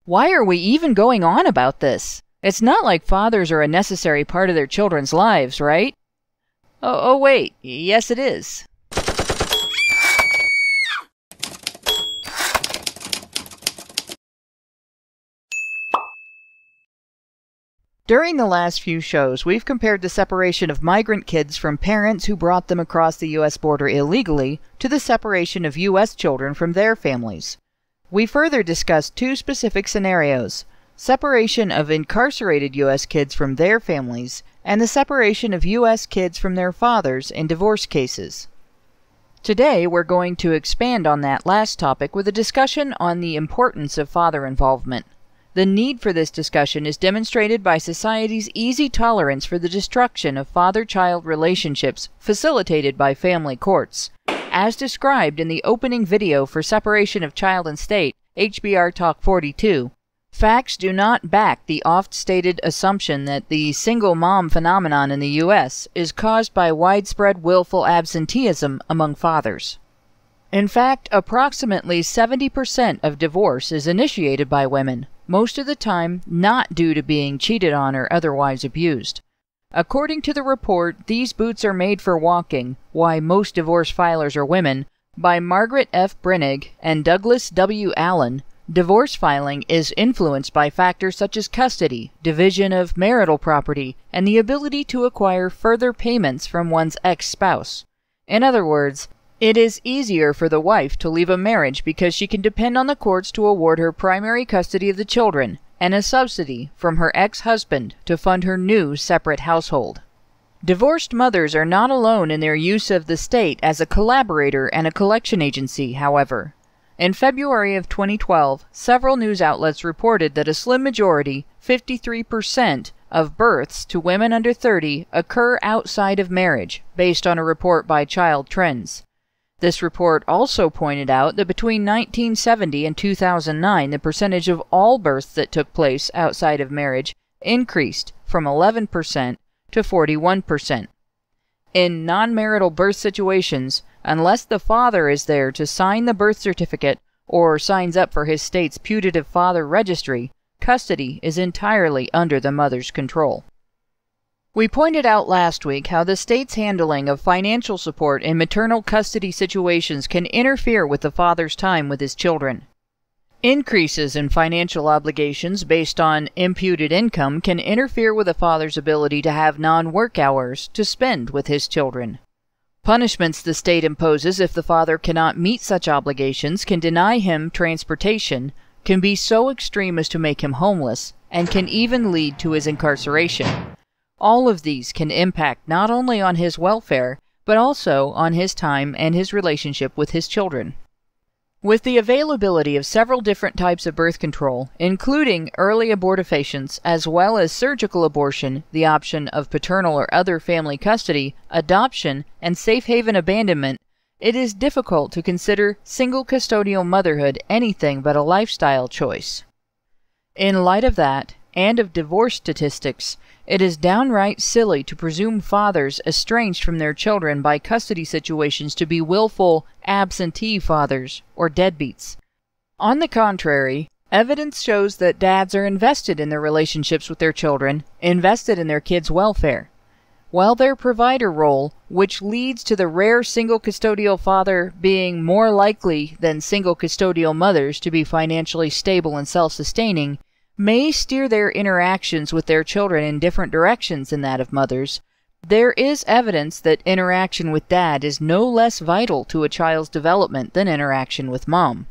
Why are we even going on about this? It's not like fathers are a necessary part of their children's lives, right? Oh wait, yes it is. During the last few shows, we've compared the separation of migrant kids from parents who brought them across the U.S. border illegally to the separation of U.S. children from their families. We further discussed two specific scenarios: separation of incarcerated U.S. kids from their families, and the separation of U.S. kids from their fathers in divorce cases. Today, we're going to expand on that last topic with a discussion on the importance of father involvement. The need for this discussion is demonstrated by society's easy tolerance for the destruction of father-child relationships facilitated by family courts. As described in the opening video for Separation of Child and State, HBR Talk 42, facts do not back the oft-stated assumption that the single mom phenomenon in the U.S. is caused by widespread willful absenteeism among fathers. In fact, approximately 70% of divorce is initiated by women, most of the time not due to being cheated on or otherwise abused. According to the report, These Boots Are Made for Walking: Why Most Divorce Filers Are Women, by Margaret F. Brinig and Douglas W. Allen, divorce filing is influenced by factors such as custody, division of marital property, and the ability to acquire further payments from one's ex-spouse. In other words, it is easier for the wife to leave a marriage because she can depend on the courts to award her primary custody of the children and a subsidy from her ex-husband to fund her new separate household. Divorced mothers are not alone in their use of the state as a collaborator and a collection agency, however. In February of 2012, several news outlets reported that a slim majority, 53%, of births to women under 30 occur outside of marriage, based on a report by Child Trends. This report also pointed out that between 1970 and 2009, the percentage of all births that took place outside of marriage increased from 11% to 41%. In non-marital birth situations, unless the father is there to sign the birth certificate or signs up for his state's putative father registry, custody is entirely under the mother's control. We pointed out last week how the state's handling of financial support in maternal custody situations can interfere with the father's time with his children. Increases in financial obligations based on imputed income can interfere with a father's ability to have non-work hours to spend with his children. Punishments the state imposes if the father cannot meet such obligations can deny him transportation, can be so extreme as to make him homeless, and can even lead to his incarceration. All of these can impact not only on his welfare, but also on his time and his relationship with his children. With the availability of several different types of birth control, including early abortifacients as well as surgical abortion, the option of paternal or other family custody, adoption, and safe haven abandonment, it is difficult to consider single custodial motherhood anything but a lifestyle choice. In light of that, and of divorce statistics, it is downright silly to presume fathers estranged from their children by custody situations to be willful absentee fathers or deadbeats. On the contrary, evidence shows that dads are invested in their relationships with their children, invested in their kids' welfare. While their provider role, which leads to the rare single custodial father being more likely than single custodial mothers to be financially stable and self-sustaining, may steer their interactions with their children in different directions than that of mothers, there is evidence that interaction with dad is no less vital to a child's development than interaction with mom.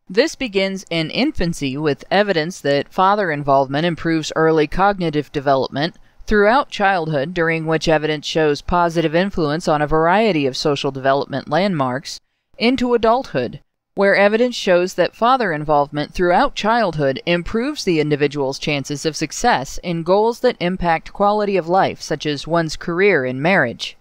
This begins in infancy with evidence that father involvement improves early cognitive development, throughout childhood, during which evidence shows positive influence on a variety of social development landmarks, into adulthood, where evidence shows that father involvement throughout childhood improves the individual's chances of success in goals that impact quality of life, such as one's career and marriage.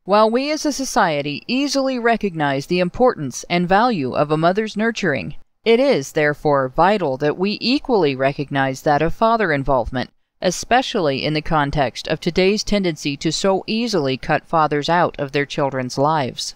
While we as a society easily recognize the importance and value of a mother's nurturing, it is, therefore, vital that we equally recognize that of father involvement, especially in the context of today's tendency to so easily cut fathers out of their children's lives.